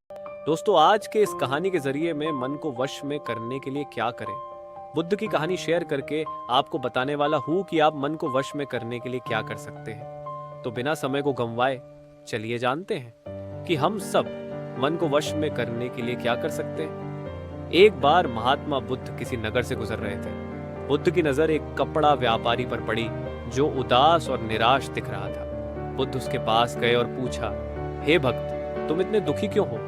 दोस्तों, आज के इस कहानी के जरिए मैं मन को वश में करने के लिए क्या करें, बुद्ध की कहानी शेयर करके आपको बताने वाला हूं कि आप मन को वश में करने के लिए क्या कर सकते हैं। तो बिना समय को गंवाए चलिए जानते हैं कि हम सब मन को वश में करने के लिए क्या कर सकते हैं। एक बार महात्मा बुद्ध किसी नगर से गुजर रहे थे। बुद्ध की नजर एक कपड़ा व्यापारी पर पड़ी जो उदास और निराश दिख रहा था। बुद्ध उसके पास गए और पूछा, हे भक्त, तुम इतने दुखी क्यों हो?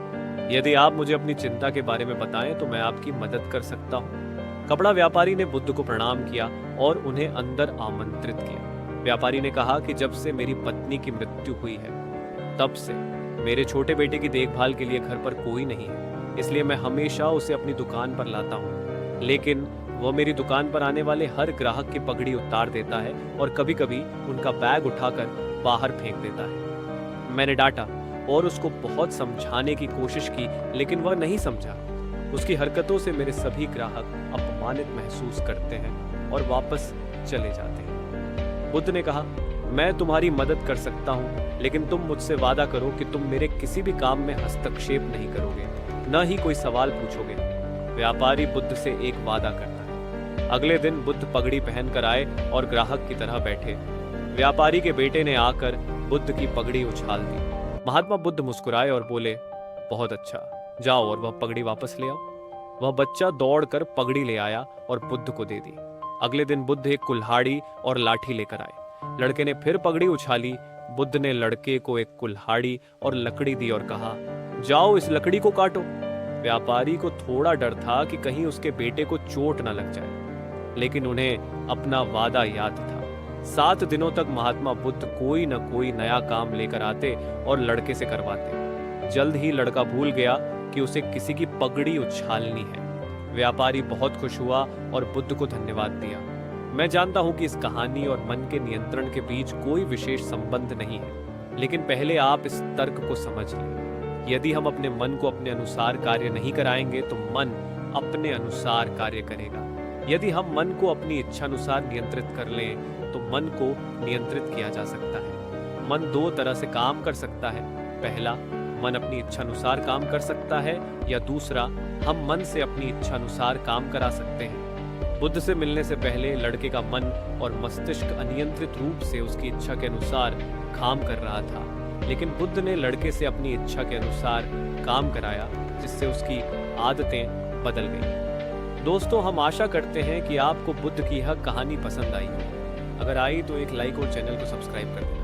यदि आप मुझे अपनी चिंता के बारे में बताएं तो मैं आपकी मदद कर सकता हूँ। कपड़ा व्यापारी ने बुद्ध को प्रणाम किया और उन्हें अंदर आमंत्रित किया। व्यापारी ने कहा कि जब से मेरी पत्नी की मृत्यु हुई है तब से मेरे छोटे बेटे की देखभाल के लिए घर पर कोई नहीं है, इसलिए मैं हमेशा उसे अपनी दुकान पर लाता हूँ। लेकिन वह मेरी दुकान पर आने वाले हर ग्राहक की पगड़ी उतार देता है और कभी कभी उनका बैग उठाकर बाहर फेंक देता है। मैंने डांटा और उसको बहुत समझाने की कोशिश की, लेकिन वह नहीं समझा। उसकी हरकतों से मेरे सभी ग्राहक अपमानित महसूस करते हैं और वापस चले जाते हैं। बुद्ध ने कहा, मैं तुम्हारी मदद कर सकता हूँ, लेकिन तुम मुझसे वादा करो कि तुम मेरे किसी भी काम में हस्तक्षेप नहीं करोगे, न ही कोई सवाल पूछोगे। व्यापारी बुद्ध से एक वादा करता है। अगले दिन बुद्ध पगड़ी पहनकर आए और ग्राहक की तरह बैठे। व्यापारी के बेटे ने आकर बुद्ध की पगड़ी उछाल दी। महात्मा बुद्ध मुस्कुराए और बोले, बहुत अच्छा, जाओ और वह पगड़ी वापस ले आओ। वह बच्चा दौड़कर पगड़ी ले आया और बुद्ध को दे दी। अगले दिन बुद्ध एक कुल्हाड़ी और लाठी लेकर आए। लड़के ने फिर पगड़ी उछाली। बुद्ध ने लड़के को एक कुल्हाड़ी और लकड़ी दी और कहा, जाओ इस लकड़ी को काटो। व्यापारी को थोड़ा डर था कि कहीं उसके बेटे को चोट न लग जाए, लेकिन उन्हें अपना वादा याद था। 7 दिनों तक महात्मा बुद्ध कोई न कोई नया काम लेकर आते और लड़के से करवाते। जल्द ही लड़का भूल गया कि उसे किसी की पगड़ी उछालनी है। व्यापारी बहुत खुश हुआ और बुद्ध को धन्यवाद दिया। मैं जानता हूं कि इस कहानी और मन के नियंत्रण के बीच कोई विशेष संबंध नहीं है, लेकिन पहले आप इस तर्क को समझ लें। यदि हम अपने मन को अपने अनुसार कार्य नहीं कराएंगे तो मन अपने अनुसार कार्य करेगा। यदि हम मन को अपनी इच्छा अनुसार नियंत्रित कर लें तो मन को नियंत्रित किया जा सकता है। मन 2 तरह से काम कर सकता है। पहला, मन अपनी इच्छा अनुसार काम कर सकता है, या दूसरा, हम मन से अपनी इच्छा अनुसार काम करा सकते हैं। बुद्ध से मिलने से पहले लड़के का मन और मस्तिष्क अनियंत्रित रूप से उसकी इच्छा के अनुसार काम कर रहा था, लेकिन बुद्ध ने लड़के से अपनी इच्छा के अनुसार काम कराया, जिससे उसकी आदतें बदल गई। दोस्तों, हम आशा करते हैं कि आपको बुद्ध की यह कहानी पसंद आई हो। अगर आई तो एक लाइक और चैनल को सब्सक्राइब कर देना।